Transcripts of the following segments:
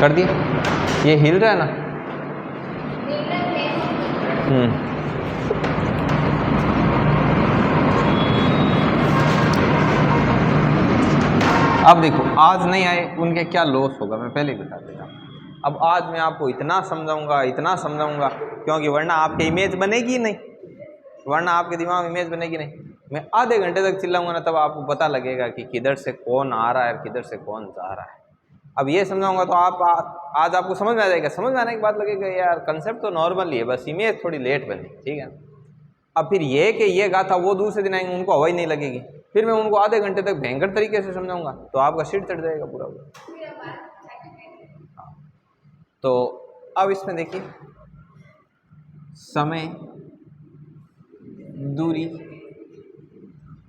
कर दिया। ये हिल रहा है ना। अब देखो, आज नहीं आए उनके क्या लॉस होगा मैं पहले ही बता देता हूँ। अब आज मैं आपको इतना समझाऊंगा क्योंकि वरना आपकी इमेज बनेगी नहीं, वरना आपके दिमाग में इमेज बनेगी नहीं। मैं आधे घंटे तक चिल्लाऊंगा ना, तब आपको पता लगेगा कि किधर से कौन आ रहा है और किधर से कौन जा रहा है। अब ये समझाऊंगा तो आप आज आपको समझ में आ जाएगा। समझ में आने के बाद लगेगा यार कंसेप्ट तो नॉर्मल ही है, बस इमेज थोड़ी लेट बनी, ठीक है। अब फिर ये कि ये गाथा वो दूसरे दिन आएंगे, उनको हवा ही नहीं लगेगी, फिर मैं उनको आधे घंटे तक भयंकर तरीके से समझाऊंगा तो आपका सिर चढ़ जाएगा पूरा। तो अब इसमें देखिए, समय, दूरी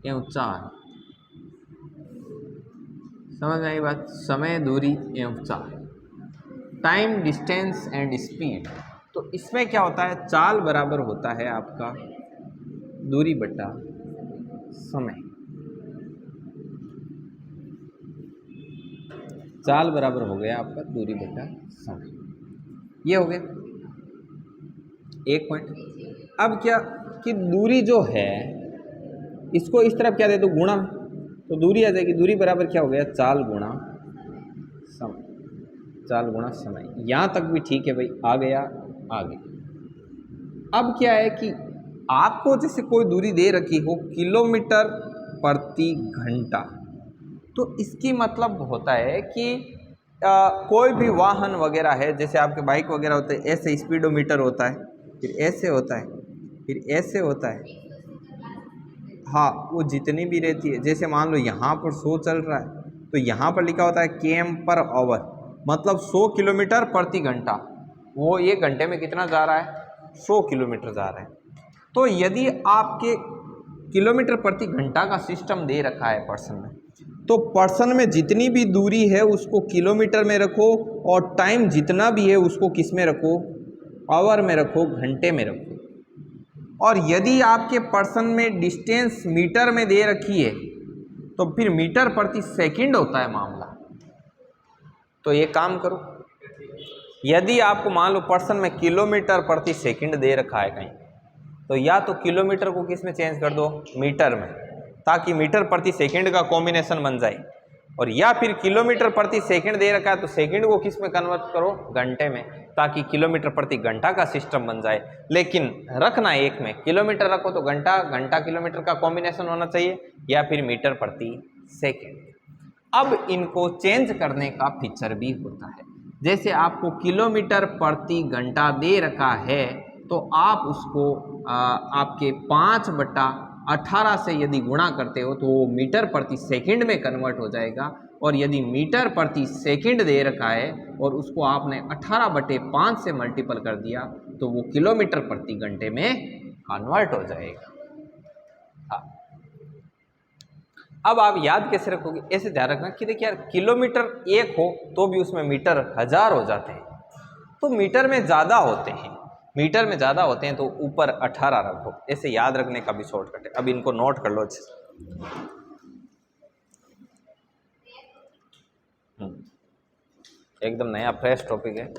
एवं चाल। समझ में आई बात? समय, दूरी एवं चाल, टाइम, डिस्टेंस एंड स्पीड। तो इसमें क्या होता है, चाल बराबर होता है आपका दूरी बटा समय। चाल बराबर हो गया आपका दूरी बटा समय, ये हो गया एक पॉइंट। अब क्या कि दूरी जो है इसको इस तरफ क्या दे दो, गुणा, तो दूरी आ जाएगी। दूरी बराबर क्या हो गया, चाल गुणा समय। चाल गुणा समय, यहाँ तक भी ठीक है भाई, आ गया आगे। अब क्या है कि आपको जैसे कोई दूरी दे रखी हो किलोमीटर प्रति घंटा, तो इसकी मतलब होता है कि कोई भी वाहन वगैरह है, जैसे आपके बाइक वगैरह होते हैं, ऐसे स्पीडोमीटर होता है, फिर ऐसे होता है, फिर ऐसे होता है। हाँ, वो जितनी भी रहती है, जैसे मान लो यहाँ पर 100 चल रहा है तो यहाँ पर लिखा होता है km पर आवर, मतलब 100 किलोमीटर प्रति घंटा। वो 1 घंटे में कितना जा रहा है, 100 किलोमीटर जा रहा है। तो यदि आपके किलोमीटर प्रति घंटा का सिस्टम दे रखा है पर्सन में, तो पर्सन में जितनी भी दूरी है उसको किलोमीटर में रखो, और टाइम जितना भी है उसको किस में रखो, आवर में रखो, घंटे में रखो। और यदि आपके पर्सन में डिस्टेंस मीटर में दे रखी है तो फिर मीटर प्रति सेकंड होता है मामला। तो ये काम करो, यदि आपको मान लो पर्सन में किलोमीटर प्रति सेकंड दे रखा है कहीं, तो या तो किलोमीटर को किस में चेंज कर दो, मीटर में, ताकि मीटर प्रति सेकंड का कॉम्बिनेशन बन जाए। और या फिर किलोमीटर प्रति सेकंड दे रखा है तो सेकंड को किस में कन्वर्ट करो, घंटे में, ताकि किलोमीटर प्रति घंटा का सिस्टम बन जाए। लेकिन रखना एक में, किलोमीटर रखो तो घंटा, घंटा किलोमीटर का कॉम्बिनेशन होना चाहिए, या फिर मीटर प्रति सेकंड। अब इनको चेंज करने का फीचर भी होता है। जैसे आपको किलोमीटर प्रति घंटा दे रखा है तो आप उसको आपके 5/18 से यदि गुणा करते हो तो वो मीटर प्रति सेकंड में कन्वर्ट हो जाएगा। और यदि मीटर प्रति सेकंड दे रखा है और उसको आपने 18/5 से मल्टीपल कर दिया तो वो किलोमीटर प्रति घंटे में कन्वर्ट हो जाएगा। हाँ, अब आप याद कैसे रखोगे, ऐसे ध्यान रखना कि देखिए यार, किलोमीटर 1 हो तो भी उसमें मीटर 1000 हो जाते हैं, तो मीटर में ज़्यादा होते हैं, मीटर में ज़्यादा होते हैं तो ऊपर 18 रखो। ऐसे याद रखने का भी शॉर्टकट है। अब इनको नोट कर लो अच्छे से। एकदम नया फ्रेश टॉपिक है।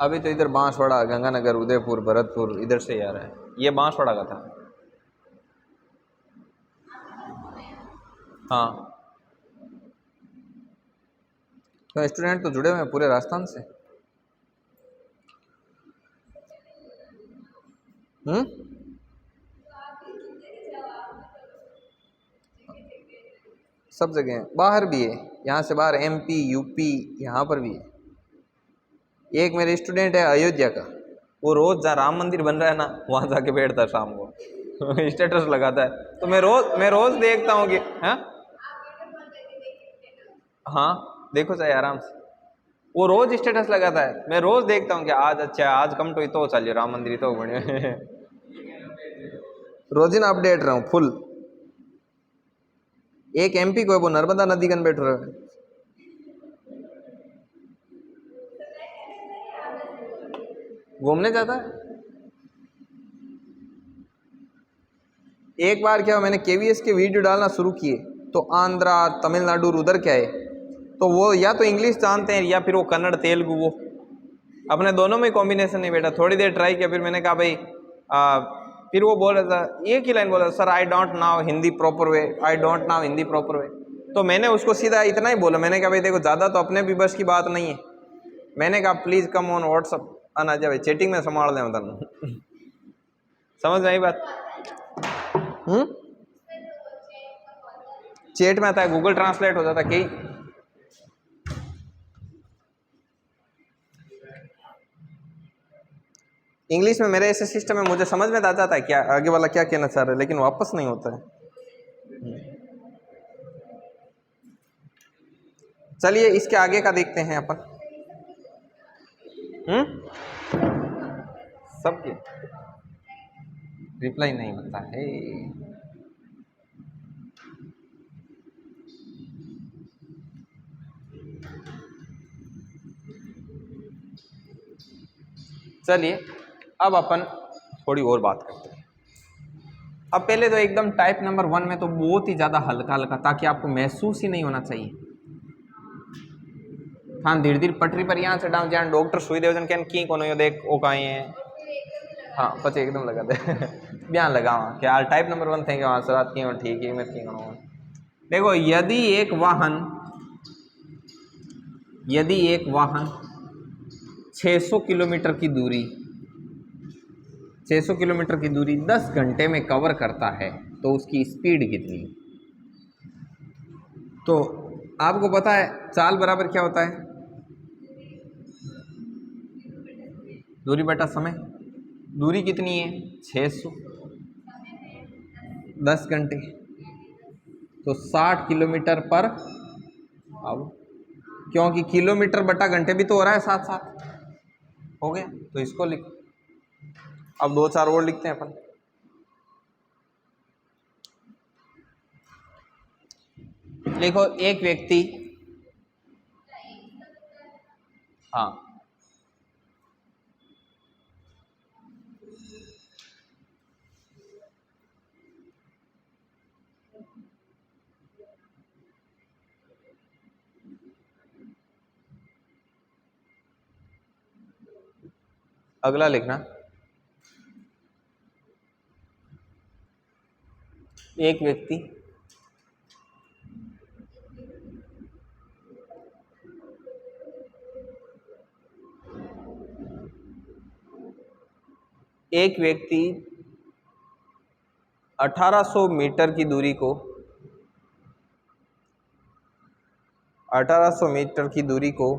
अभी तो इधर बांसवाड़ा, गंगानगर, उदयपुर, भरतपुर इधर से आ रहा है। ये बांसवाड़ा का था। हाँ, तो स्टूडेंट तो जुड़े हुए हैं पूरे राजस्थान से। सब जगह, बाहर भी है, यहाँ से बाहर MP, UP, यहाँ पर भी है। एक मेरे स्टूडेंट है अयोध्या का, वो रोज जहाँ राम मंदिर बन रहा है ना वहाँ जाके बैठता है शाम को स्टेटस लगाता है, तो मैं रोज देखता हूँ कि हाँ देखो चाहे आराम से, वो रोज स्टेटस लगाता है, मैं रोज देखता हूँ कि आज अच्छा आज कम तो चलिए राम मंदिर तो बने रोज ही ना अपडेट रहा हूँ फुल। एक एमपी को है, वो नर्मदा नदी कन बैठ रहा है। घूमने जाता है। एक बार क्या हुआ, मैंने केवीएस के वीडियो डालना शुरू किए तो आंध्रा तमिलनाडु उधर क्या है, तो वो या तो इंग्लिश जानते हैं या फिर वो कन्नड़ तेलुगु, वो अपने दोनों में कॉम्बिनेशन नहीं बैठा। थोड़ी देर ट्राई किया, फिर मैंने कहा भाई फिर वो बोल रहा था, एक ही लाइन बोला, sir I don't now Hindi proper way, I don't now Hindi proper way. तो मैंने उसको सीधा इतना ही बोला, मैंने कहा भाई देखो ज़्यादा तो अपने भी बस की बात नहीं है, मैंने कहा प्लीज़ कम ऑन व्हाट्सअप आना जा भाई, चैटिंग में संभाल दें उधर। समझ में आई बात? चैट में आता है, गूगल ट्रांसलेट हो जाता कई। इंग्लिश में मेरे ऐसे सिस्टम में मुझे समझ में आ जाता है क्या आगे वाला क्या कहना चाह रहा है, लेकिन वापस नहीं होता है। चलिए इसके आगे का देखते हैं अपन। सबके रिप्लाई नहीं होता है। चलिए अब अपन थोड़ी और बात करते हैं। अब पहले तो एकदम टाइप नंबर 1 में तो बहुत ही ज़्यादा हल्का हल्का, ताकि आपको महसूस ही नहीं होना चाहिए। हाँ धीरे धीरे पटरी पर यहाँ से डाउन जान डॉक्टर सुई देवजन क्या की कोनो यो देख ओ कहीं है। हाँ पचे एकदम लगा दे बयान लगावा कि यार टाइप नंबर 1 थे कि वहाँ सरात की ठीक है, मत की देखो यदि एक वाहन 600 किलोमीटर की दूरी 600 किलोमीटर की दूरी 10 घंटे में कवर करता है तो उसकी स्पीड कितनी? तो आपको पता है चाल बराबर क्या होता है? दूरी बटा समय। दूरी कितनी है? 600, 10 घंटे तो 60 किलोमीटर पर। अब क्योंकि किलोमीटर बटा घंटे भी तो हो रहा है साथ साथ, हो गया तो इसको लिखो। अब 2-4 और लिखते हैं अपन। लिखो एक व्यक्ति, हाँ अगला लिखना, एक व्यक्ति एक व्यक्ति 1800 मीटर की दूरी को 1800 मीटर की दूरी को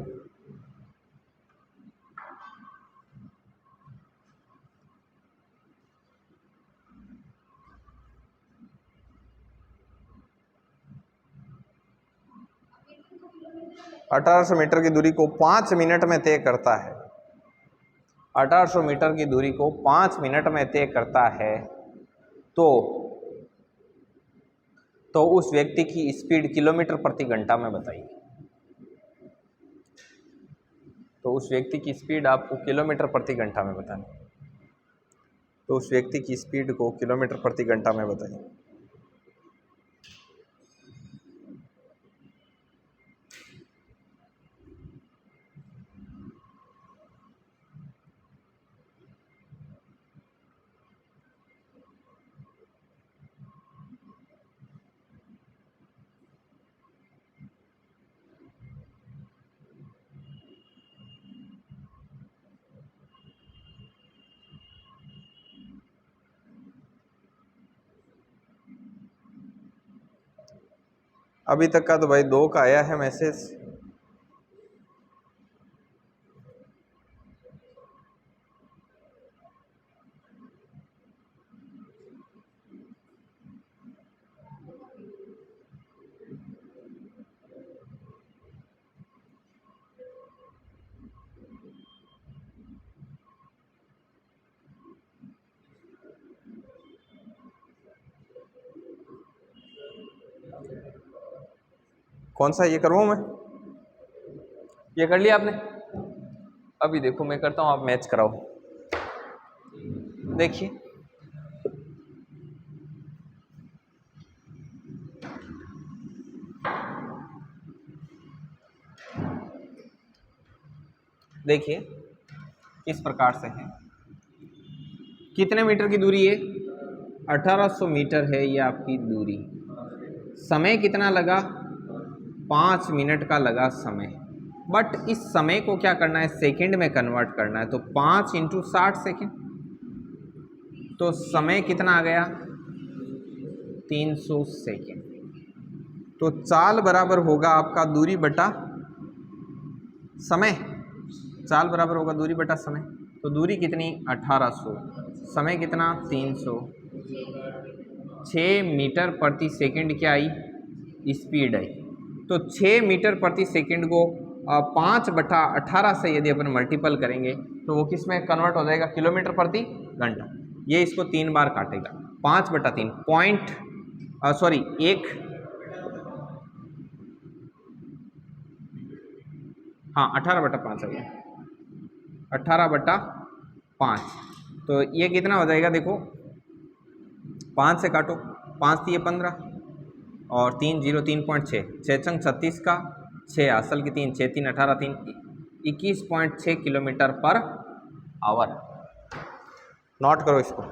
1800 मीटर की दूरी को 5 मिनट में तय करता है। 1800 मीटर की दूरी को 5 मिनट में तय करता है तो उस व्यक्ति की स्पीड किलोमीटर प्रति घंटा में बताइए। तो उस व्यक्ति की स्पीड आपको किलोमीटर प्रति घंटा में बतानी, तो उस व्यक्ति की स्पीड को किलोमीटर प्रति घंटा में बताइए। अभी तक का तो भाई 2 का आया है मैसेज। कौन सा ये करवाऊँ मैं? ये कर लिया आपने? अभी देखो मैं करता हूँ, आप मैच कराओ। देखिए देखिए किस प्रकार से है। कितने मीटर की दूरी है? 1800 मीटर है ये आपकी दूरी। समय कितना लगा? 5 मिनट का लगा समय। बट इस समय को क्या करना है? सेकंड में कन्वर्ट करना है। तो 5 × 60 सेकंड, तो समय कितना आ गया? 300 सेकंड। तो चाल बराबर होगा आपका दूरी बटा समय। चाल बराबर होगा दूरी बटा समय। तो दूरी कितनी? 1800, समय कितना? 300। 6 मीटर प्रति सेकंड क्या आई? स्पीड आई। तो 6 मीटर प्रति सेकंड को 5/18 से यदि अपन मल्टीपल करेंगे तो वो किस में कन्वर्ट हो जाएगा? किलोमीटर प्रति घंटा। ये इसको 3 बार काटेगा। 5/3 पॉइंट सॉरी 1, हाँ 18/5 है, 18/5। तो ये कितना हो जाएगा? देखो 5 से काटो, 5 थी ये 15 और 3 0 3.6, 6 चंग 36 का 6 असल की 3, 6 3 18 3 21.6 किलोमीटर पर आवर। नोट करो इसको।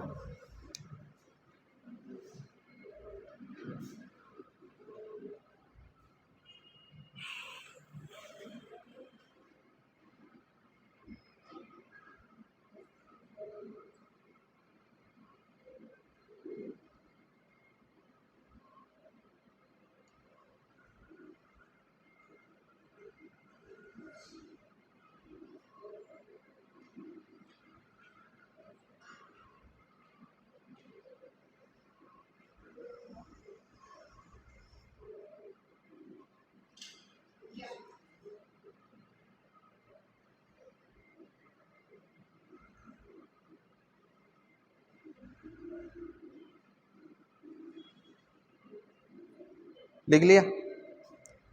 लिख लिया?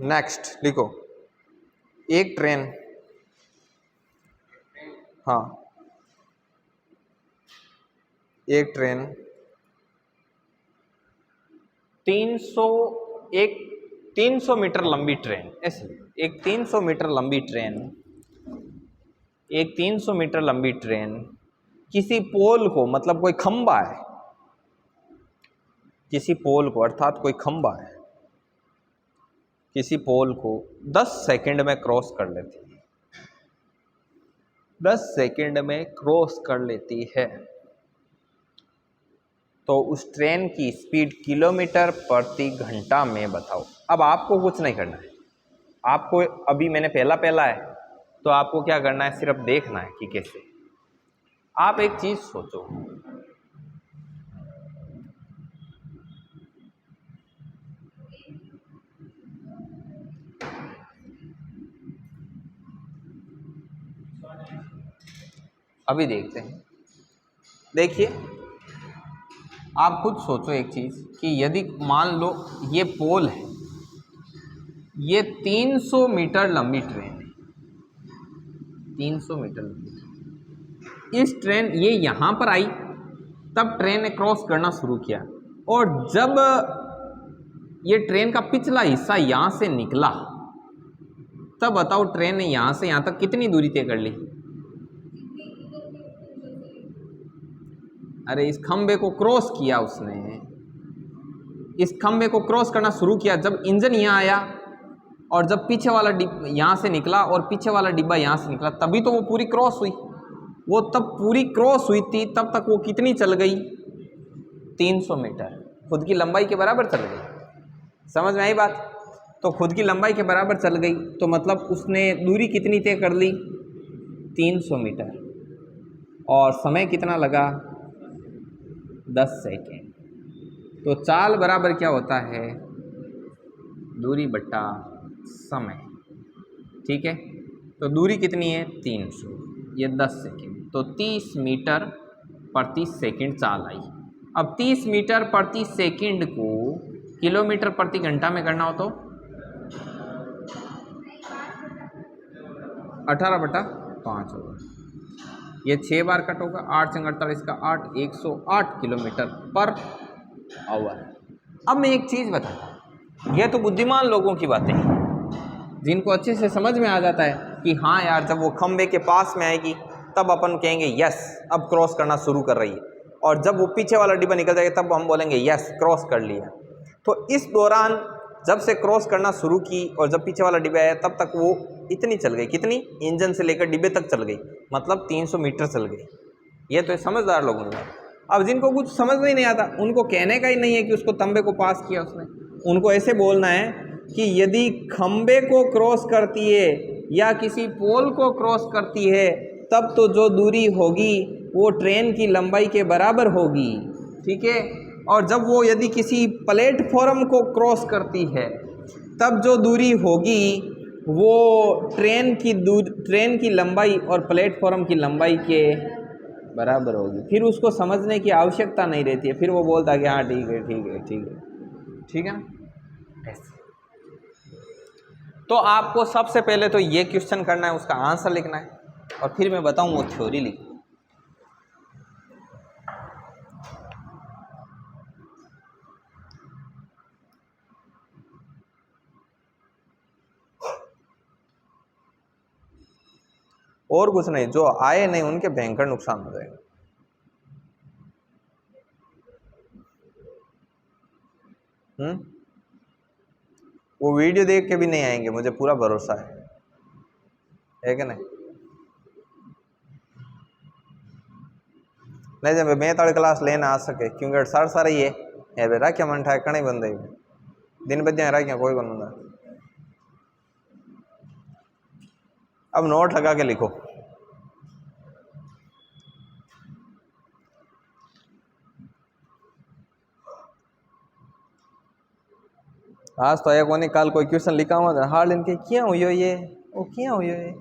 नेक्स्ट लिखो। एक ट्रेन, हाँ एक ट्रेन 300 मीटर लंबी ट्रेन, ऐसे एक 300 मीटर लंबी ट्रेन, एक 300 मीटर लंबी ट्रेन किसी पोल को, मतलब कोई खंबा है, किसी पोल को अर्थात कोई खंबा है, किसी पोल को 10 सेकंड में क्रॉस कर लेती है, 10 सेकंड में क्रॉस कर लेती है। तो उस ट्रेन की स्पीड किलोमीटर प्रति घंटा में बताओ। अब आपको कुछ नहीं करना है, आपको अभी मैंने पहला है तो आपको क्या करना है? सिर्फ देखना है कि कैसे। आप एक चीज सोचो, अभी देखते हैं। देखिए आप खुद सोचो एक चीज कि यदि मान लो ये पोल है, ये 300 मीटर लंबी ट्रेन है, 300 मीटर लंबी। इस ट्रेन ये यहां पर आई तब ट्रेन ने क्रॉस करना शुरू किया, और जब ये ट्रेन का पिछला हिस्सा यहां से निकला तब बताओ ट्रेन ने यहां से यहां तक कितनी दूरी तय कर ली? अरे इस खंबे को क्रॉस किया उसने, इस खंबे को क्रॉस करना शुरू किया जब इंजन यहाँ आया, और जब पीछे वाला डिब्बा यहाँ से निकला और पीछे वाला डिब्बा यहाँ से निकला, तभी तो वो पूरी क्रॉस हुई। वो तब पूरी क्रॉस हुई थी, तब तक वो कितनी चल गई? 300 मीटर, खुद की लंबाई के बराबर चल गई। समझ में आई बात? तो खुद की लंबाई के बराबर चल गई तो मतलब उसने दूरी कितनी तय कर ली? 300 मीटर। और समय कितना लगा? 10 सेकेंड। तो चाल बराबर क्या होता है? दूरी बटा समय। ठीक है, तो दूरी कितनी है? 300, ये 10 सेकेंड, तो 30 मीटर प्रति सेकंड चाल आई। अब 30 मीटर प्रति सेकंड को किलोमीटर प्रति घंटा में करना हो तो 18/5 होगा। ये 6 बार कट होगा, 8 से 48 का 8, 108 किलोमीटर पर आवर। अब मैं एक चीज़ बताता हूँ, ये तो बुद्धिमान लोगों की बातें हैं, जिनको अच्छे से समझ में आ जाता है कि हाँ यार, जब वो खंबे के पास में आएगी तब अपन कहेंगे यस अब क्रॉस करना शुरू कर रही है, और जब वो पीछे वाला डिब्बा निकल जाएगा तब हम बोलेंगे यस क्रॉस कर लिया। तो इस दौरान जब से क्रॉस करना शुरू की और जब पीछे वाला डिब्बा आया तब तक वो इतनी चल गई, कितनी, इंजन से लेकर डिब्बे तक चल गई, मतलब 300 मीटर चल गई। ये तो समझदार लोगों ने। अब जिनको कुछ समझ में ही नहीं आता, उनको कहने का ही नहीं है कि उसको तंबे को पास किया उसने, उनको ऐसे बोलना है कि यदि खंबे को क्रॉस करती है या किसी पोल को क्रॉस करती है तब तो जो दूरी होगी वो ट्रेन की लंबाई के बराबर होगी, ठीक है। और जब वो यदि किसी प्लेटफॉर्म को क्रॉस करती है तब जो दूरी होगी वो ट्रेन की लंबाई और प्लेटफॉर्म की लंबाई के बराबर होगी। फिर उसको समझने की आवश्यकता नहीं रहती है, फिर वो बोलता है कि हाँ ठीक है ठीक है ठीक है, ठीक है ना। ऐसे तो आपको सबसे पहले तो ये क्वेश्चन करना है, उसका आंसर लिखना है, और फिर मैं बताऊँ वो थ्योरी लिख। और कुछ नहीं, जो आए नहीं उनके भयंकर नुकसान हो जाएगा। वो वीडियो देख के भी नहीं आएंगे, मुझे पूरा भरोसा है कि नहीं। नहीं जब मैं थर्ड क्लास लेना आ सके, क्योंकि सर सारे ये है बे राख्या मन ठाए कणे बंदे दिन बद्या राख्या कोई बनूंगा। अब नोट लगा के लिखो। आज तो एक कोनी काल कोई क्वेश्चन लिखा हुआ हाल इनके क्या हुई ये, वो क्या हुई ये,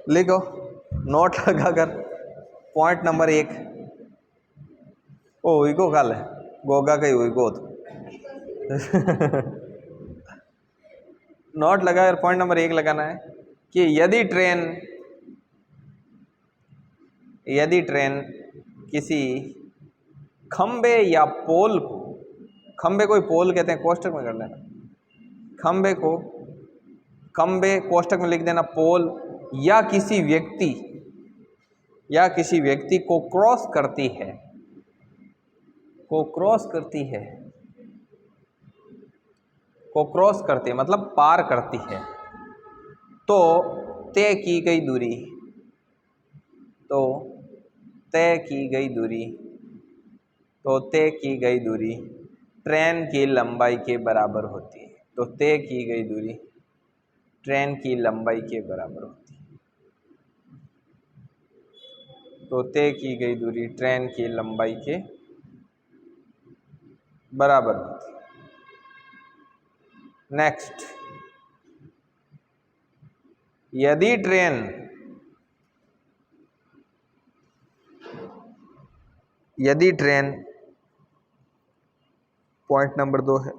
लिखो नोट लगा कर। पॉइंट नंबर 1, ओ इको काल है गोगा कही हुई गो तो नोट लगा कर पॉइंट नंबर 1 लगाना है कि यदि ट्रेन किसी खंबे या पोल को, खंबे को पोल कहते हैं, कोष्टक में कर लेना, खंबे कोष्टक में लिख देना, पोल या किसी व्यक्ति को क्रॉस करती है मतलब पार करती है, तो तय की गई दूरी ट्रेन की लंबाई के बराबर होती है। तो तय की गई दूरी ट्रेन की लंबाई के बराबर होती है। तो तय की गई दूरी ट्रेन की लंबाई के बराबर होती है। नेक्स्ट, यदि ट्रेन पॉइंट नंबर 2 है,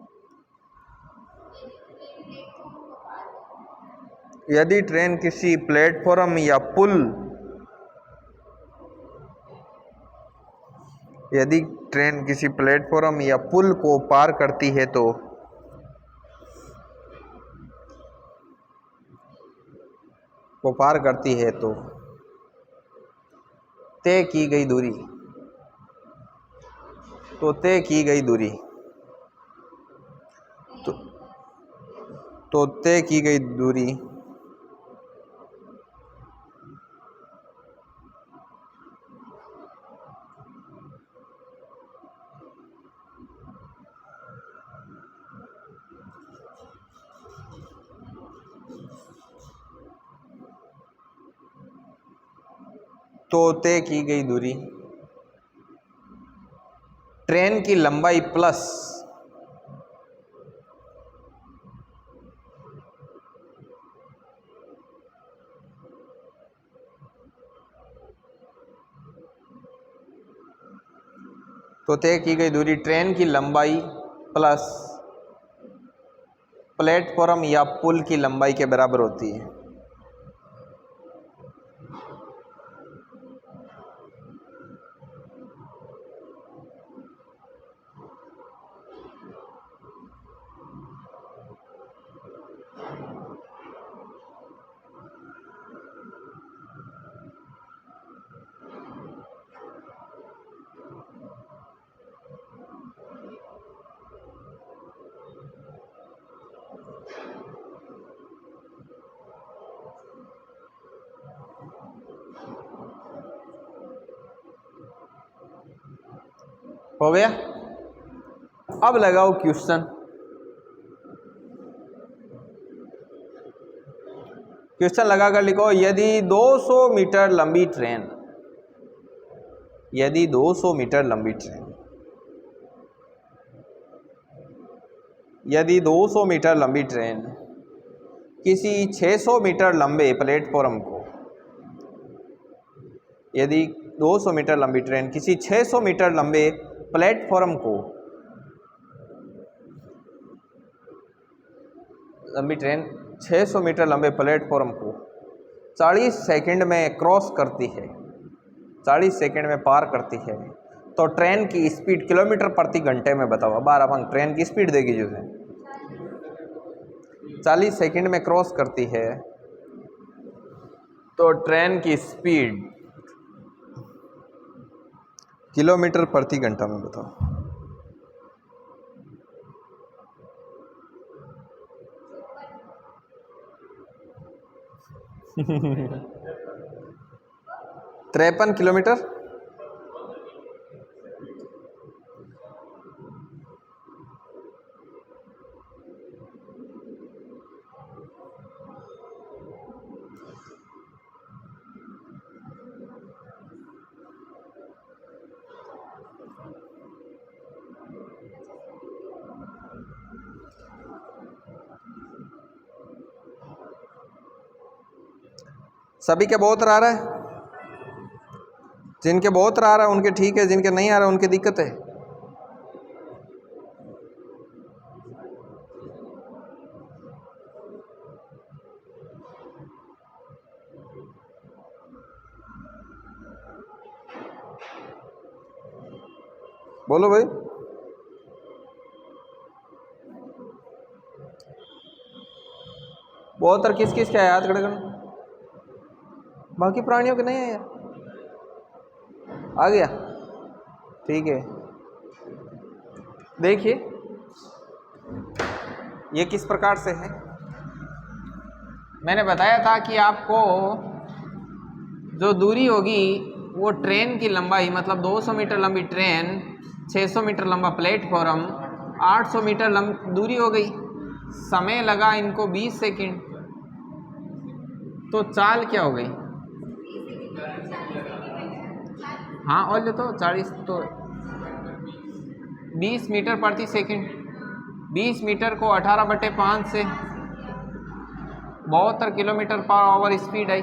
यदि ट्रेन किसी प्लेटफॉर्म या पुल को पार करती है तो तय की गई दूरी ट्रेन की लंबाई प्लस ट्रेन की लंबाई प्लस प्लेटफॉर्म या पुल की लंबाई के बराबर होती है। हो गया। अब लगाओ क्वेश्चन। क्वेश्चन लगाकर लिखो, यदि 200 मीटर लंबी ट्रेन, यदि 200 मीटर लंबी ट्रेन, यदि 200 मीटर लंबी ट्रेन किसी 600 मीटर लंबे प्लेटफॉर्म को, यदि 200 मीटर लंबी ट्रेन किसी 600 मीटर लंबे प्लेटफॉर्म को, लंबी ट्रेन 600 मीटर लंबे प्लेटफॉर्म को 40 सेकंड में क्रॉस करती है, 40 सेकंड में पार करती है, तो ट्रेन की स्पीड किलोमीटर प्रति घंटे में बताओ। अब अपन ट्रेन की स्पीड देगी जो है 40 सेकंड में क्रॉस करती है, तो ट्रेन की स्पीड किलोमीटर प्रति घंटा में बताओ। तिरपन किलोमीटर। सभी के बहुत आ रहा है, जिनके बहुत आ रहा है उनके ठीक है, जिनके नहीं आ रहा है उनकी दिक्कत है। बोलो भाई। बहुत किस किस क्या याद खड़े करना, बाकी प्राणियों के नहीं है यार। आ गया, ठीक है। देखिए ये किस प्रकार से है, मैंने बताया था कि आपको जो दूरी होगी वो ट्रेन की लंबाई, मतलब 200 मीटर लंबी ट्रेन, 600 मीटर लंबा प्लेटफॉर्म, 800 मीटर दूरी हो गई। समय लगा इनको 20 सेकंड, तो चाल क्या हो गई? हाँ और ले तो 40, तो 20 मीटर प्रति सेकंड, 20 मीटर को 18/5 से 72 किलोमीटर पर आवर स्पीड आई।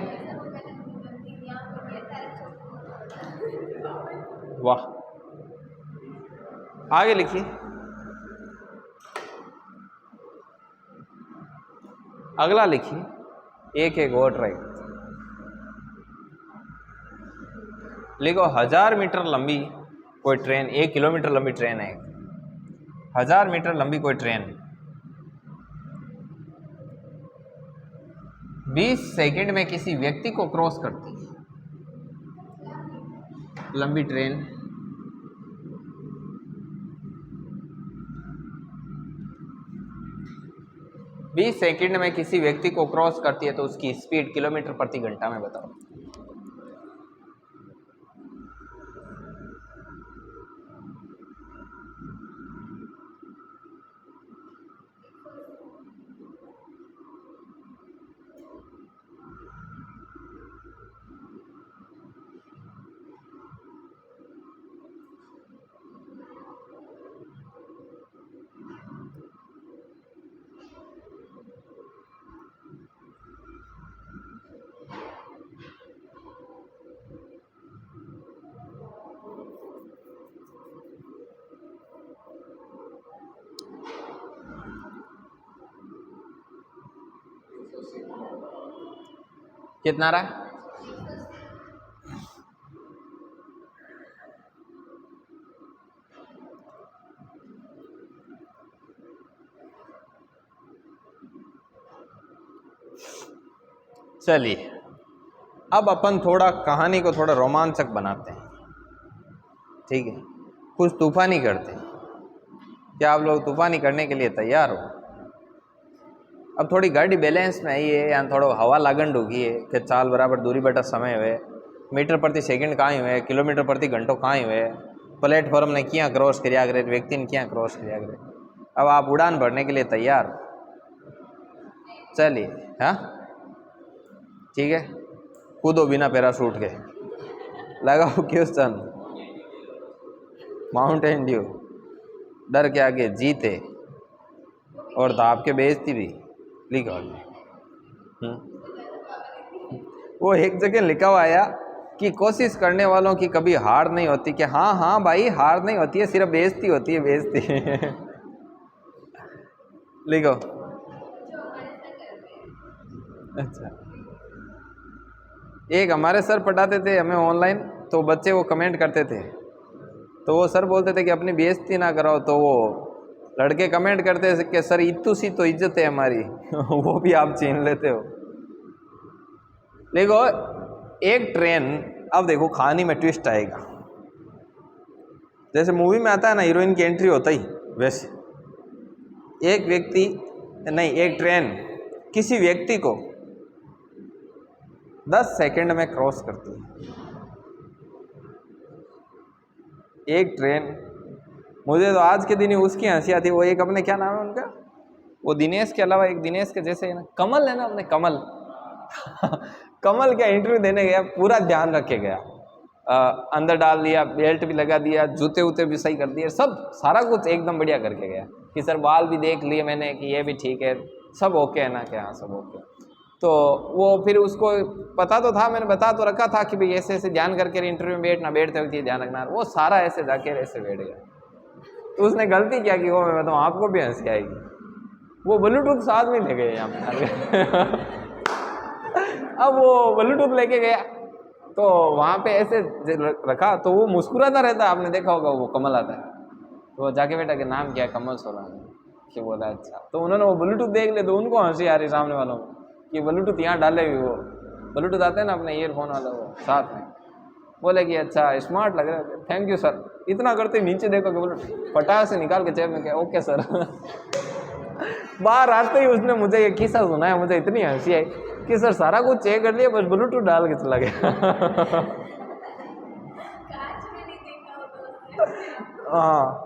वाह। आगे लिखिए, अगला लिखिए, एक और राइट लिखो। 1000 मीटर लंबी कोई ट्रेन, 1 किलोमीटर लंबी ट्रेन है, 1000 मीटर लंबी कोई ट्रेन 20 सेकंड में किसी व्यक्ति को क्रॉस करती है। लंबी ट्रेन 20 सेकंड में किसी व्यक्ति को क्रॉस करती है, तो उसकी स्पीड किलोमीटर प्रति घंटा में बताओ। कितना रहा? चलिए अब अपन थोड़ा कहानी को थोड़ा रोमांचक बनाते हैं, ठीक है, कुछ तूफानी करते हैं। क्या आप लोग तूफानी करने के लिए तैयार हो? अब थोड़ी गाड़ी बैलेंस में आई है या थोड़ा हवा लागण डूगी है कि चाल बराबर दूरी बटा समय हुए, मीटर प्रति सेकंड कहाँ हुए, किलोमीटर प्रति घंटों कहाँ हुए, प्लेटफॉर्म ने क्या क्रॉस किया करे, व्यक्ति ने क्या क्रॉस किया करे। अब आप उड़ान भरने के लिए तैयार हो? चलिए, हाँ ठीक है, कूदो बिना पैराशूट के, लगाओ क्वेश्चन। माउंटेन ड्यू, डर के आगे जीत है और दाब के बेइज्जती भी, लिखा वो एक जगह लिखा हुआ आया कि कोशिश करने वालों की कभी हार नहीं होती। कि हाँ हाँ भाई, हार नहीं होती है, सिर्फ बेइज्जती होती है, बेइज्जती। लिखो। अच्छा, एक हमारे सर पढ़ाते थे हमें ऑनलाइन, तो बच्चे वो कमेंट करते थे, तो वो सर बोलते थे कि अपनी बेइज्जती ना कराओ, तो वो लड़के कमेंट करते थे कि सर इतू सी तो इज्जत है हमारी। वो भी आप छीन लेते हो। देखो एक ट्रेन, अब देखो कहानी में ट्विस्ट आएगा। जैसे मूवी में आता है ना, हीरोइन की एंट्री होता ही, वैसे एक व्यक्ति नहीं, एक ट्रेन किसी व्यक्ति को 10 सेकंड में क्रॉस करती है। एक ट्रेन, मुझे तो आज के दिन ही उसकी हंसी आती है। वो एक अपने, क्या नाम है उनका, वो दिनेश के अलावा एक दिनेश के जैसे है ना, कमल है ना अपने, कमल। कमल क्या इंटरव्यू देने गया, पूरा ध्यान रखे गया, अंदर डाल दिया, बेल्ट भी लगा दिया, जूते वूते भी सही कर दिए, सब सारा कुछ एकदम बढ़िया करके गया कि सर बाल भी देख लिए मैंने कि ये भी ठीक है, सब ओके है ना, क्या हाँ सब ओके। तो वो फिर उसको पता तो था, मैंने बता तो रखा था कि भाई ऐसे ऐसे ध्यान करके इंटरव्यू में बैठना, बैठते हुए ध्यान रखना। वो सारा ऐसे जाके ऐसे बैठ गया। तो उसने गलती क्या की वो मैं बताऊँ, आपको भी हंसी आएगी। वो ब्लूटूथ साथ में ले गए यहाँ पे। अब वो ब्लूटूथ लेके गया तो वहाँ पे ऐसे रखा, तो वो मुस्कुराता रहता है, आपने देखा होगा, वो कमल आता है तो वो जाके बेटा के नाम क्या है, कमल सोलानी, कि बोला अच्छा। तो उन्होंने वो ब्लूटूथ देख लिया, तो उनको हंसी आ रही सामने वालों को कि ब्लूटूथ यहाँ डाले हुए, वो ब्लूटूथ आते हैं ना अपने ईयरफोन वाला, वो साथ में। बोले कि अच्छा स्मार्ट लग रहा है, थैंक यू सर। इतना करते नीचे देखो कि बोलो पटाख से निकाल के जेब में क्या, ओके सर। बाहर आते ही उसने मुझे ये किस्सा सुनाया, मुझे इतनी हंसी आई कि सर सारा कुछ चेक कर लिया, बस ब्लूटूथ डाल के चला गया। हाँ,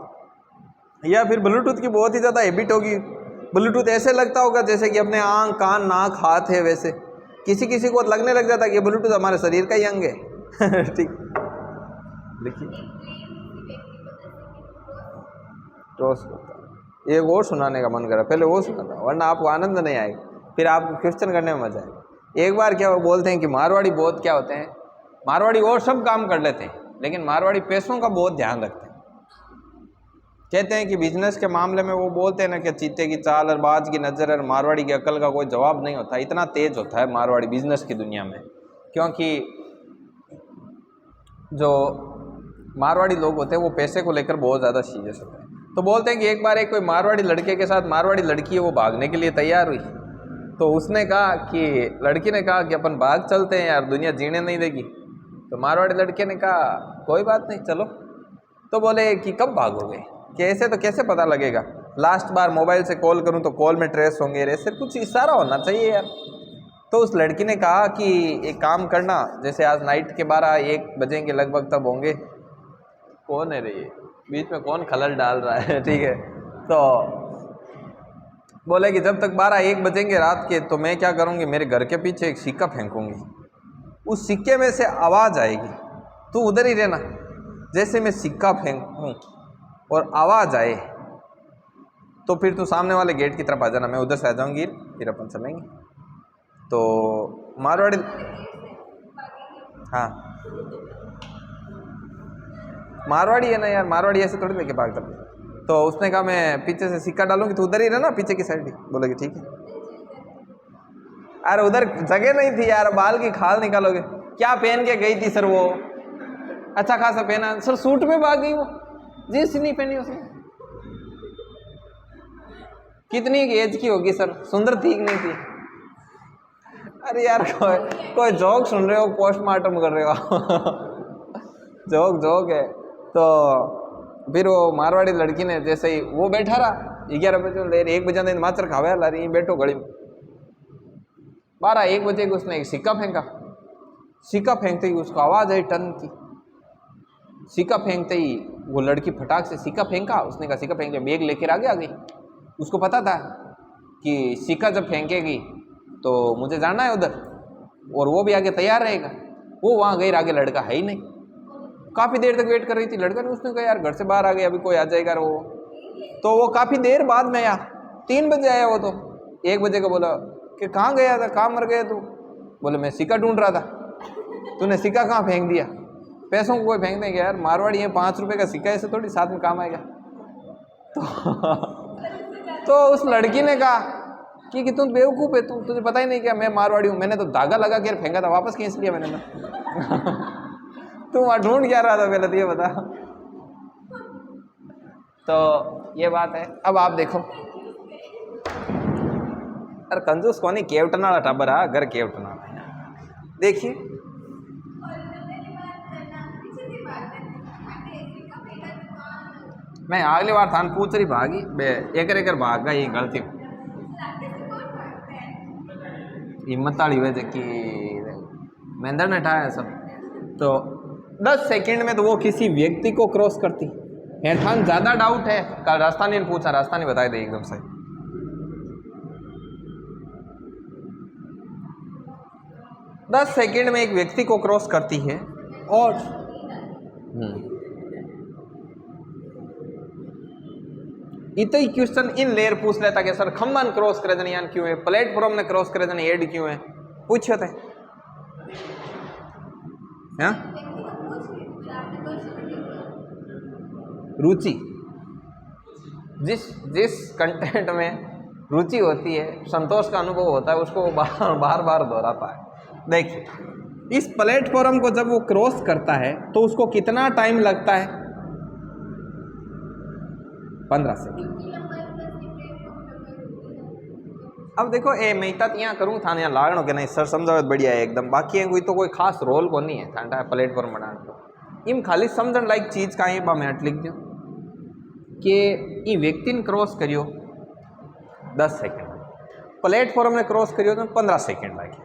या फिर ब्लूटूथ की बहुत ही ज़्यादा हैबिट होगी। ब्लूटूथ ऐसे लगता होगा जैसे कि अपने आँख कान नाक हाथ है, वैसे किसी किसी को लगने लग जाता है कि ब्लूटूथ हमारे शरीर का ही अंग है। ठीक, देखिए टॉस होता है। एक और सुनाने का मन करा, पहले वो सुनाता वरना आपको आनंद नहीं आएगा, फिर आपको क्वेश्चन करने में मजा आएगा। एक बार क्या वो बोलते हैं कि मारवाड़ी बहुत क्या होते हैं, मारवाड़ी और सब काम कर लेते हैं, लेकिन मारवाड़ी पैसों का बहुत ध्यान रखते हैं। कहते हैं कि बिजनेस के मामले में वो बोलते हैं ना कि चीते की चाल और बाज की नज़र और मारवाड़ी की अकल का कोई जवाब नहीं होता। इतना तेज होता है मारवाड़ी बिजनेस की दुनिया में, क्योंकि जो मारवाड़ी लोग होते हैं वो पैसे को लेकर बहुत ज़्यादा सीरियस होते हैं। तो बोलते हैं कि एक बार एक कोई मारवाड़ी लड़के के साथ मारवाड़ी लड़की है, वो भागने के लिए तैयार हुई। तो उसने कहा कि, लड़की ने कहा कि अपन भाग चलते हैं यार, दुनिया जीने नहीं देगी। तो मारवाड़ी लड़के ने कहा कोई बात नहीं चलो। तो बोले कि कब भागोगे, कि ऐसे तो कैसे पता लगेगा, लास्ट बार मोबाइल से कॉल करूं तो कॉल में ट्रेस होंगे, ऐसे कुछ इशारा होना चाहिए यार। तो उस लड़की ने कहा कि एक काम करना, जैसे आज नाइट के 12-1 बजे के लगभग तब होंगे। कौन है रे ये, बीच में कौन खलल डाल रहा है। ठीक है, तो बोले कि जब तक 12-1 बजेंगे रात के, तो मैं क्या करूँगी, मेरे घर के पीछे एक सिक्का फेंकूँगी, उस सिक्के में से आवाज़ आएगी, तू उधर ही रहना। जैसे मैं सिक्का फेंकूँ और आवाज़ आए तो फिर तू सामने वाले गेट की तरफ आ जाना, मैं उधर से आ जाऊँगी, फिर अपन चलेंगे। तो मारवाड़ी, हाँ मारवाड़ी है ना यार, मारवाड़ी ऐसे थोड़ी लेके भागता। तो उसने कहा मैं पीछे से सिक्का डालूंगी, तो उधर ही रहना पीछे की साइड ही। बोले कि ठीक है। अरे उधर जगह नहीं थी यार, बाल की खाल निकालोगे। क्या पहन के गई थी सर वो? अच्छा खासा पहना सर, सूट में भाग गई वो, जींस नहीं पहनी उसने। कितनी एज की होगी सर? सुंदर ठीक नहीं थी। अरे यार कोई जोक सुन रहे हो, पोस्टमार्टम कर रहे हो? जोक जोक है। तो फिर वो मारवाड़ी लड़की ने जैसे ही वो बैठा रहा 11 बजे ले 1 बजे माचर खावे ला रही बैठो घड़ी में 12-1 बजे उसने एक सिक्का फेंका। सिक्का फेंकते ही उसको आवाज आई टन की। सिक्का फेंकते ही वो लड़की फटाक से सिक्का फेंका। उसने कहा सिक्का फेंक, बैग लेकर आगे आ गई। उसको पता था कि सिक्का जब फेंकेगी तो मुझे जाना है उधर, और वो भी आगे तैयार रहेगा। वो वहाँ गई, आगे लड़का है ही नहीं। काफ़ी देर तक वेट कर रही थी। लड़का ने उसने कहा यार घर से बाहर आ गया, अभी कोई आ जाएगा। वो तो वो काफ़ी देर बाद में आया, 3 बजे आया वो। तो 1 बजे का बोला कि कहाँ गया था, कहाँ मर गया तू? बोले मैं सिक्का ढूंढ रहा था। तूने सिक्का कहाँ फेंक दिया? पैसों को कोई फेंक देंगे यार, मारवाड़ी है, 5 रुपए का सिक्का ऐसे थोड़ी साथ में काम आएगा। तो उस लड़की ने कहा कि तुम बेवकूफ़ है, तुझे पता ही नहीं क्या मैं मारवाड़ी हूँ? मैंने तो धागा लगा के फेंका था, वापस खींच लिया मैंने। तू वहाँ ढूंढ क्या रहा था पहले तो ये बता। तो ये बात है। अब आप देखो, अरे कंजूस कोनी केवटना टाबर आ घर केवटना। देखिए मैं अगली बार थान पूछ रही भागी बे एक भाग गई गलती हिम्मत वाली वजह की महेंद्र ने उठाया सब। तो 10 सेकंड में तो वो किसी व्यक्ति को क्रॉस करती है। ठान ज्यादा डाउट है, कल राजस्थानी ने पूछा, राजस्थानी बताए दे एकदम सही। 10 सेकंड में एक व्यक्ति को क्रॉस करती है। और इतनी क्वेश्चन इन लेयर पूछ लेता कि सर खम्बन क्रॉस करे जन यान क्यों है, प्लेटफॉर्म ने क्रॉस करे जन एड क्यों है, पूछे थे। हाँ रुचि, जिस जिस कंटेंट में रुचि होती है, संतोष का अनुभव होता है, उसको बार बार दोहराता है। देखिए इस प्लेटफॉर्म को जब वो क्रॉस करता है तो उसको कितना टाइम लगता है? 15 सेकंड। अब देखो ए मैं यहाँ करूँ था यहाँ लागणो के नहीं सर समझाओ बढ़िया है एकदम, बाकी है कोई खास रोल को नहीं है था प्लेटफॉर्म बनाने को। इम खाली समझण लायक चीज का बा मैं अट लिख दूँ कि ये व्यक्ति ने क्रॉस करियो 10 सेकंड, प्लेटफॉर्म ने क्रॉस करियो तो 15 सेकंड लगे,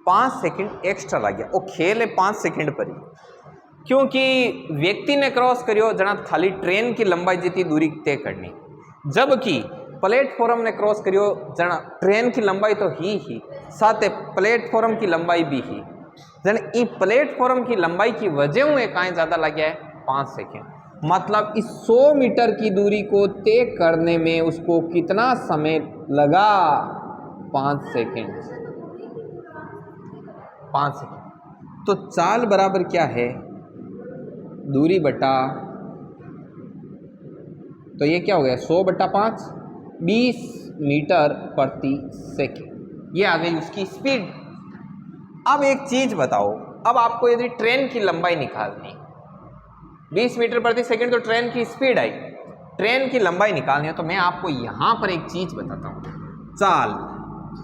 5 सेकंड एक्स्ट्रा लग गया। वो खेल है 5 सेकंड पर ही, क्योंकि व्यक्ति ने क्रॉस करियो जना खाली ट्रेन की लंबाई जितनी दूरी तय करनी, जबकि प्लेटफॉर्म ने क्रॉस करियो जना ट्रेन की लंबाई तो ही साथ प्लेटफॉर्म की लंबाई भी ही जन ई प्लेटफॉर्म की लंबाई की वजह हुए कहीं ज़्यादा लग गया है 5 सेकेंड। मतलब इस 100 मीटर की दूरी को तय करने में उसको कितना समय लगा? 5 सेकेंड। 5 सेकेंड। तो चाल बराबर क्या है? दूरी बटा, तो ये क्या हो गया 100/5, 20 मीटर प्रति सेकेंड। ये आ गई उसकी स्पीड। अब एक चीज बताओ, अब आपको यदि ट्रेन की लंबाई निकालनी, 20 मीटर प्रति सेकेंड तो ट्रेन की स्पीड आई, ट्रेन की लंबाई निकालनी है तो मैं आपको यहां पर एक चीज बताता हूं, चाल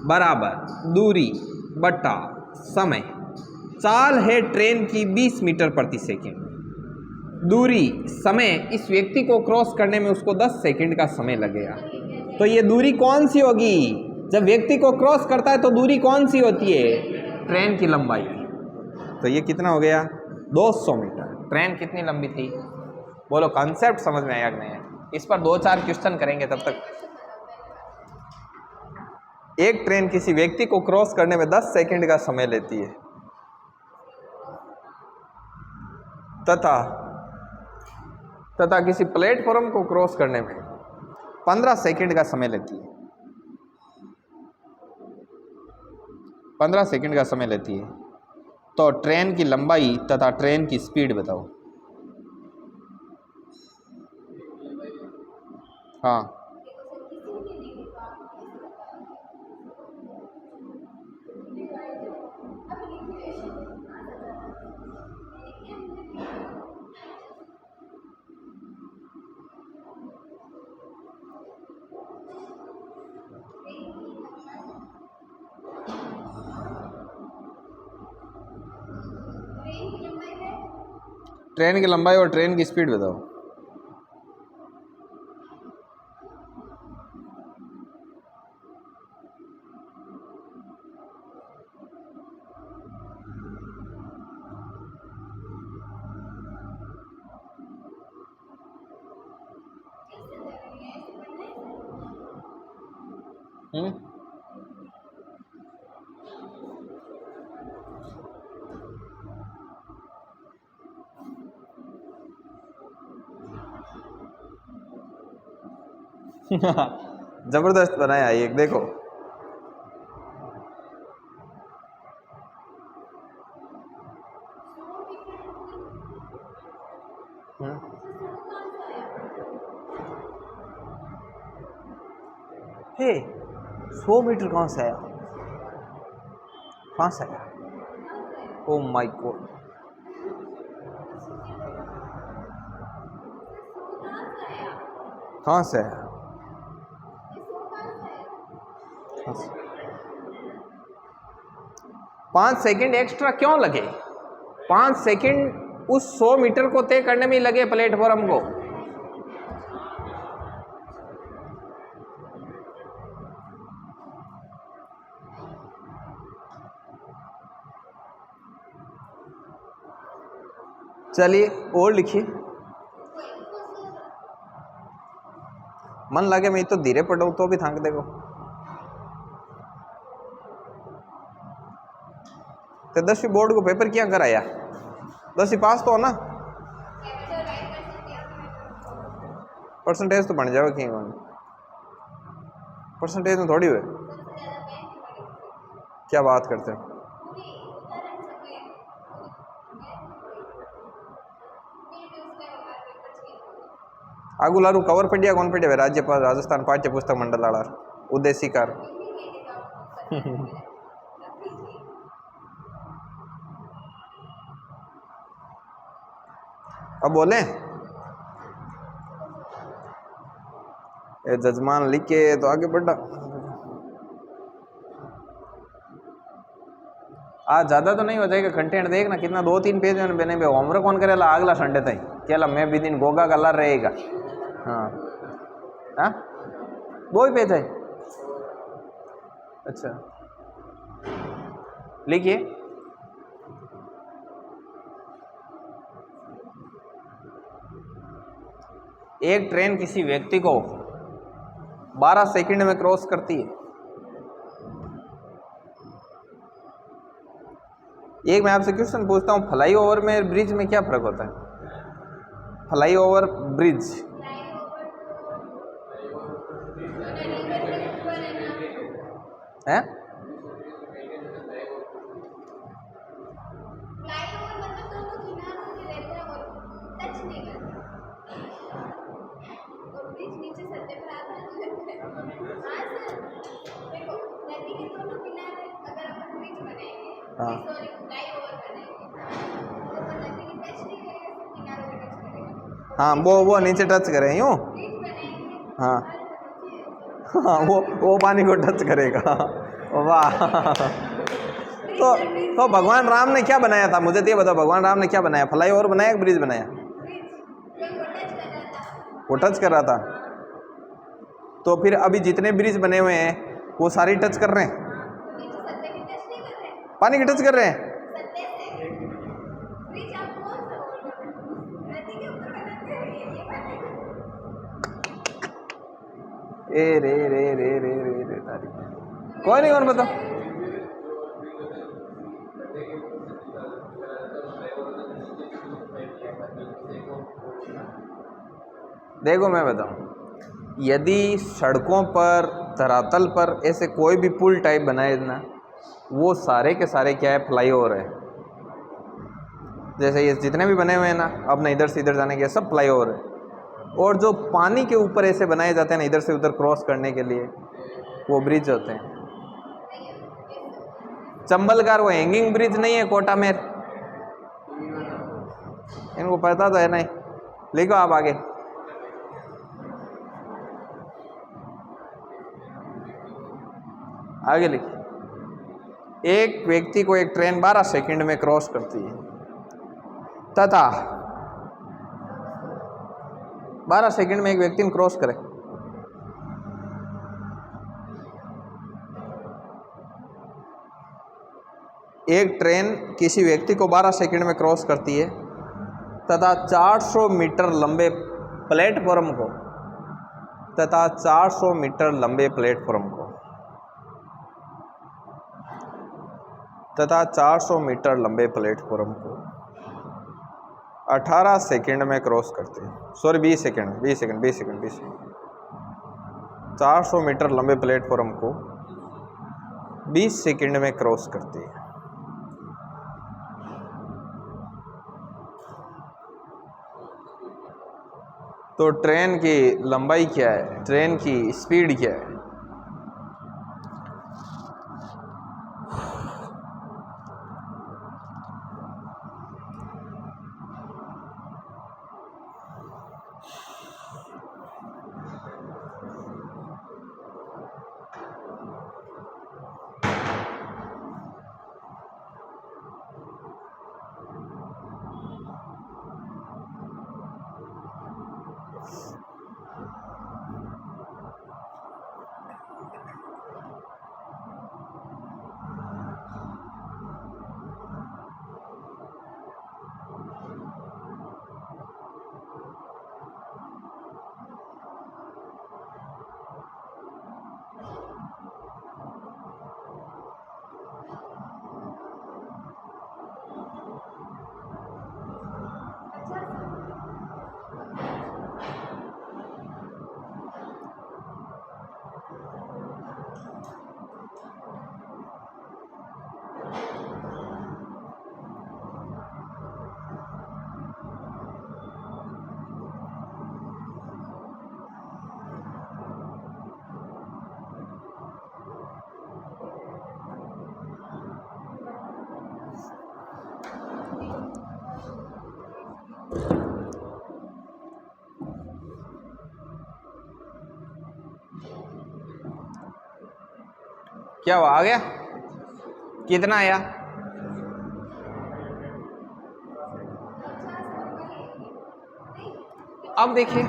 बराबर दूरी बटा समय। चाल है ट्रेन की 20 मीटर प्रति सेकेंड, दूरी समय, इस व्यक्ति को क्रॉस करने में उसको 10 सेकंड का समय लगेगा। तो ये दूरी कौन सी होगी? जब व्यक्ति को क्रॉस करता है तो दूरी कौन सी होती है? ट्रेन की लंबाई। तो ये कितना हो गया? 200 मीटर। ट्रेन कितनी लंबी थी? बोलो कॉन्सेप्ट समझ में आया कि नहीं? इस पर 2-4 क्वेश्चन करेंगे तब तक। एक ट्रेन किसी व्यक्ति को क्रॉस करने में 10 सेकंड का समय लेती है तथा किसी प्लेटफॉर्म को क्रॉस करने में 15 सेकंड का समय लेती है। 15 सेकंड का समय लेती है। तो ट्रेन की लंबाई तथा ट्रेन की स्पीड बताओ। हाँ ट्रेन की लंबाई और ट्रेन की स्पीड बताओ। जबरदस्त बनाया एक, देखो। हे 100 मीटर कहाँ से आया? कहाँ से आया? ओ माय गॉड, कहाँ से आया? 5 सेकंड एक्स्ट्रा क्यों लगे? 5 सेकंड उस 100 मीटर को तय करने में लगे प्लेटफॉर्म को। चलिए और लिखिए। मन लगे मैं तो धीरे पढ़ूं तो भी थक देखो। तो 10वीं बोर्ड को पेपर क्या कराया? 10वीं पास तो हो ना? परसेंटेज तो बन जाओ, क्यों परसेंटेज में थोड़ी हुए। क्या बात करते हो? आगू लारू कवर पढ़िया कौन पढ़िया? राज्यपाल राजस्थान पाठ्य पुस्तक मंडल आला उद्देशिकार। अब बोले जजमान लिखे तो आगे बढ़ा। आज ज्यादा तो नहीं हो जाएगा कंटेंट, देखना कितना 2-3 पेज में बने। होमवर्क कौन करेला अगला संडे तक केला मैं भी दिन गोगा कलर रहेगा। हाँ हाँ 2 ही पेज है। अच्छा लिखिए। एक ट्रेन किसी व्यक्ति को 12 सेकंड में क्रॉस करती है। एक मैं आपसे क्वेश्चन पूछता हूँ, फ्लाईओवर में ब्रिज में क्या फर्क होता है? फ्लाईओवर ब्रिज है? हाँ वो नीचे टच करें यूं। हाँ हाँ वो पानी को टच करेगा। वाह। तो भगवान राम ने क्या बनाया था? मुझे तो ये बताओ, भगवान राम ने क्या बनाया? फ्लाईओवर बनाया कि ब्रिज बनाया? वो टच कर रहा था। तो फिर अभी जितने ब्रिज बने हुए हैं वो सारे टच कर रहे हैं? पानी की टच कर रहे हैं? ए रे रे रे रे रे रे तारी। कोई नहीं, और बताओ। देखो मैं बताऊं, यदि सड़कों पर धरातल पर ऐसे कोई भी पुल टाइप बनाए ना, वो सारे के सारे क्या है? फ्लाईओवर है। जैसे ये जितने भी बने हुए हैं ना, अपने इधर से इधर जाने के, सब फ्लाईओवर है। और जो पानी के ऊपर ऐसे बनाए जाते हैं ना इधर से उधर क्रॉस करने के लिए, वो ब्रिज होते हैं। चंबलकार वो हैंगिंग ब्रिज नहीं है कोटा में? इनको पता तो है नहीं। लिखो आप आगे। आगे लिखिए। एक व्यक्ति को एक ट्रेन 12 सेकंड में क्रॉस करती है तथा 12 सेकंड में एक व्यक्ति ने क्रॉस करे। एक ट्रेन किसी व्यक्ति को 12 सेकंड में क्रॉस करती है तथा 400 मीटर लंबे प्लेटफॉर्म को तथा 400 मीटर लंबे प्लेटफॉर्म को तथा 400 मीटर लंबे प्लेटफॉर्म को 18 सेकंड में क्रॉस करते हैं। सॉरी 20 सेकंड 400 मीटर लंबे प्लेटफॉर्म को 20 सेकंड में क्रॉस करती है। तो ट्रेन की लंबाई क्या है, ट्रेन की स्पीड क्या है? क्या हुआ, आ गया? कितना आया? अब देखिए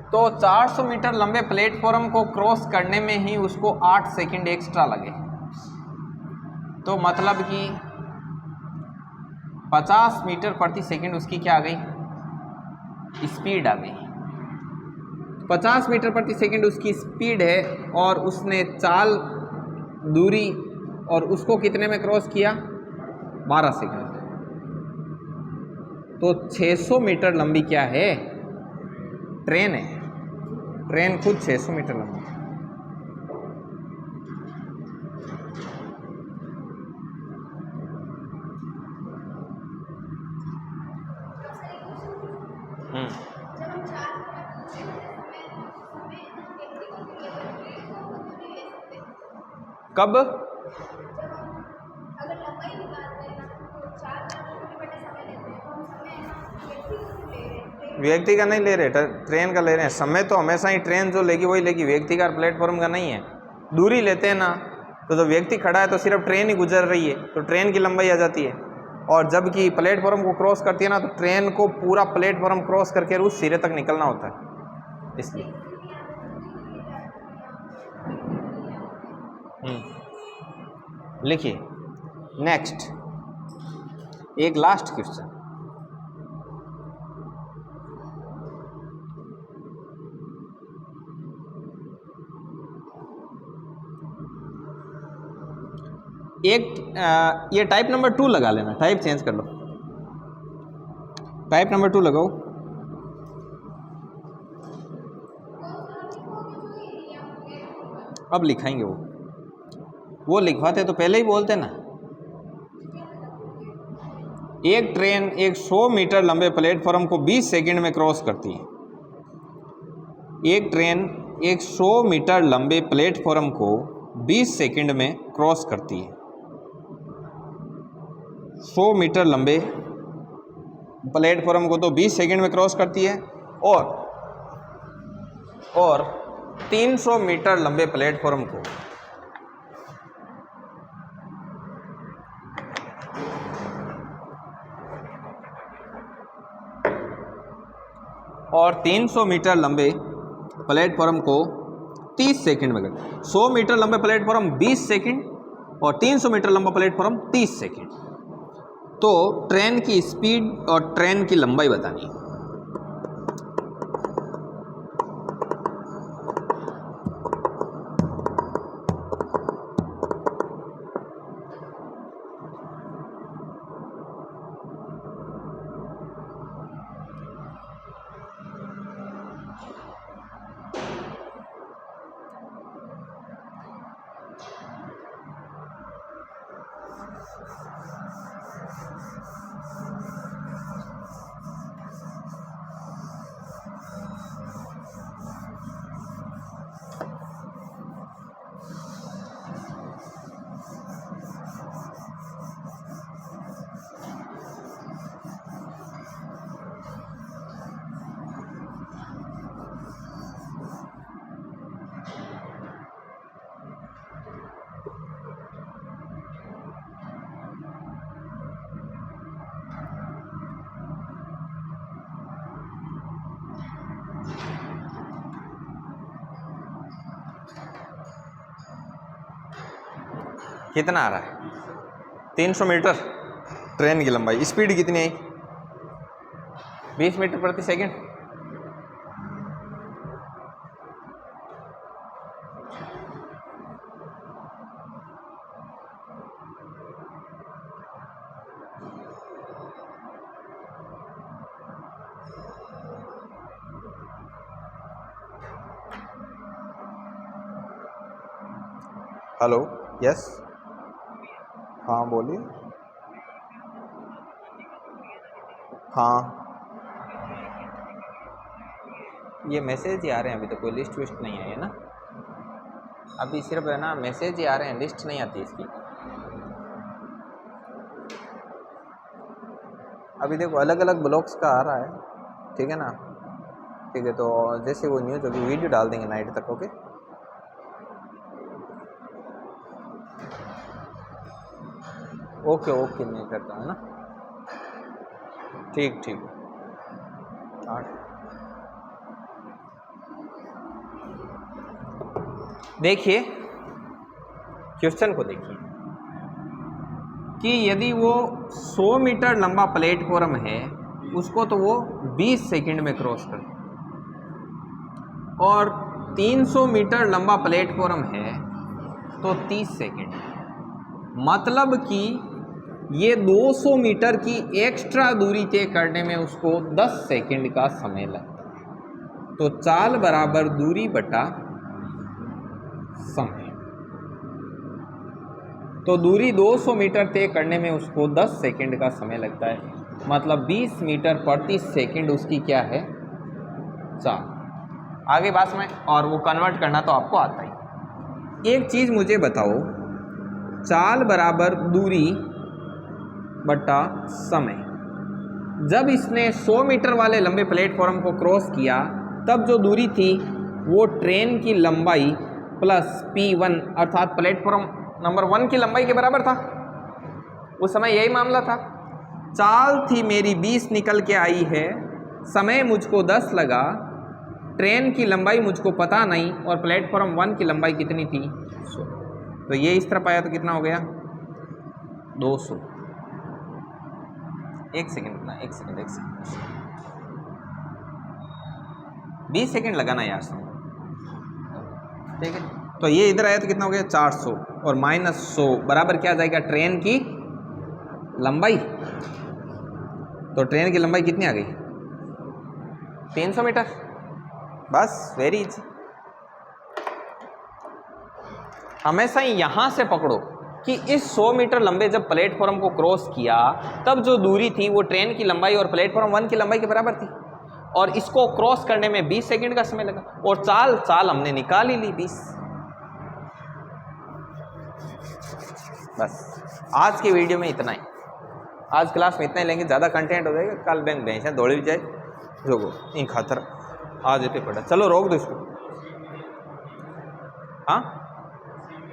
तो 400 मीटर लंबे प्लेटफॉर्म को क्रॉस करने में ही उसको 8 सेकंड एक्स्ट्रा लगे। तो मतलब कि 50 मीटर प्रति सेकंड उसकी क्या आ गई, स्पीड आ गई। 50 मीटर प्रति सेकंड उसकी स्पीड है और उसने चाल दूरी और उसको कितने में क्रॉस किया, 12 सेकंड। तो 600 मीटर लंबी क्या है, ट्रेन है। ट्रेन खुद 600 मीटर लंबी है। कब? व्यक्ति का नहीं ले रहे, ट्रेन का ले रहे हैं। समय तो हमेशा ही ट्रेन जो लेगी वही लेगी, व्यक्ति का प्लेटफॉर्म का नहीं है। दूरी लेते हैं ना, तो जब व्यक्ति खड़ा है तो सिर्फ ट्रेन ही गुजर रही है तो ट्रेन की लंबाई आ जाती है। और जबकि प्लेटफॉर्म को क्रॉस करती है ना, तो ट्रेन को पूरा प्लेटफॉर्म क्रॉस करके उस सिरे तक निकलना होता है, इसलिए। लिखिए नेक्स्ट, एक लास्ट क्वेश्चन। एक ये टाइप नंबर 2 लगा लेना, टाइप चेंज कर लो, टाइप नंबर 2 लगाओ। अब लिखाएंगे वो लिखवाते तो पहले ही बोलते ना। एक ट्रेन एक 100 मीटर लंबे प्लेटफॉर्म को 20 सेकंड में क्रॉस करती है। एक ट्रेन एक 100 मीटर लंबे प्लेटफॉर्म को 20 सेकंड में क्रॉस करती है। 100 मीटर लंबे प्लेटफॉर्म को तो 20 सेकंड में क्रॉस करती है, और 300 मीटर लंबे प्लेटफॉर्म को और 300 मीटर लंबे प्लेटफॉर्म को 30 सेकंड में करती है। 100 मीटर लंबे प्लेटफॉर्म 20 सेकंड और 300 मीटर लंबा प्लेटफॉर्म 30 सेकंड। तो ट्रेन की स्पीड और ट्रेन की लंबाई बतानी है। कितना आ रहा है? 300 मीटर ट्रेन की लंबाई। स्पीड कितनी है? 20 मीटर प्रति सेकंड। हेलो, यस, हाँ बोलिए। हाँ, ये मैसेज ही आ रहे हैं, अभी तो कोई लिस्ट विस्ट नहीं आई है ना। अभी सिर्फ है ना मैसेज ही आ रहे हैं, लिस्ट नहीं आती इसकी। अभी देखो अलग अलग ब्लॉक्स का आ रहा है, ठीक है ना। ठीक है, तो जैसे वो न्यूज़ होगी वीडियो डाल देंगे नाइट तक। ओके, ओके ओके, मैं करता हूँ ना। ठीक ठीक, हाँ। देखिए क्वेश्चन को देखिए कि यदि वो 100 मीटर लंबा प्लेटफॉर्म है उसको तो वो 20 सेकंड में क्रॉस कर, और 300 मीटर लंबा प्लेटफॉर्म है तो 30 सेकंड। मतलब कि ये 200 मीटर की एक्स्ट्रा दूरी तय करने में उसको 10 सेकंड का समय लगता है। तो चाल बराबर दूरी बटा समय। तो दूरी 200 मीटर तय करने में उसको 10 सेकंड का समय लगता है, मतलब 20 मीटर प्रति सेकंड उसकी क्या है? चाल। आगे बात में, और वो कन्वर्ट करना तो आपको आता ही। एक चीज़ मुझे बताओ, चाल बराबर दूरी बटा समय। जब इसने 100 मीटर वाले लंबे प्लेटफॉर्म को क्रॉस किया तब जो दूरी थी वो ट्रेन की लंबाई प्लस P1 अर्थात प्लेटफॉर्म नंबर 1 की लंबाई के बराबर था। उस समय यही मामला था। चाल थी मेरी 20 निकल के आई है, समय मुझको 10 लगा, ट्रेन की लंबाई मुझको पता नहीं, और प्लेटफॉर्म 1 की लंबाई कितनी थी? 100। तो ये इस तरफ आया तो कितना हो गया? 200। एक सेकंड, 20 सेकंड लगाना यार समझ, ठीक है। तो ये इधर आया तो कितना हो गया? 400, और माइनस 100 बराबर क्या आ जाएगा? ट्रेन की लंबाई। तो ट्रेन की लंबाई कितनी आ गई? 300 मीटर। बस, वेरी इजी। हमेशा ही यहां से पकड़ो कि इस 100 मीटर लंबे जब प्लेटफॉर्म को क्रॉस किया तब जो दूरी थी वो ट्रेन की लंबाई और प्लेटफॉर्म 1 की लंबाई के बराबर थी, और इसको क्रॉस करने में 20 सेकंड का समय लगा, और चाल हमने निकाल ही ली 20। बस आज के वीडियो में इतना ही। आज क्लास में इतना ही लेंगे, ज़्यादा कंटेंट हो जाएगा, कल बैंक भैंसा दौड़ी जाए जोगो इन खातर आज ये पड़ा। चलो रोक दो इसको। हाँ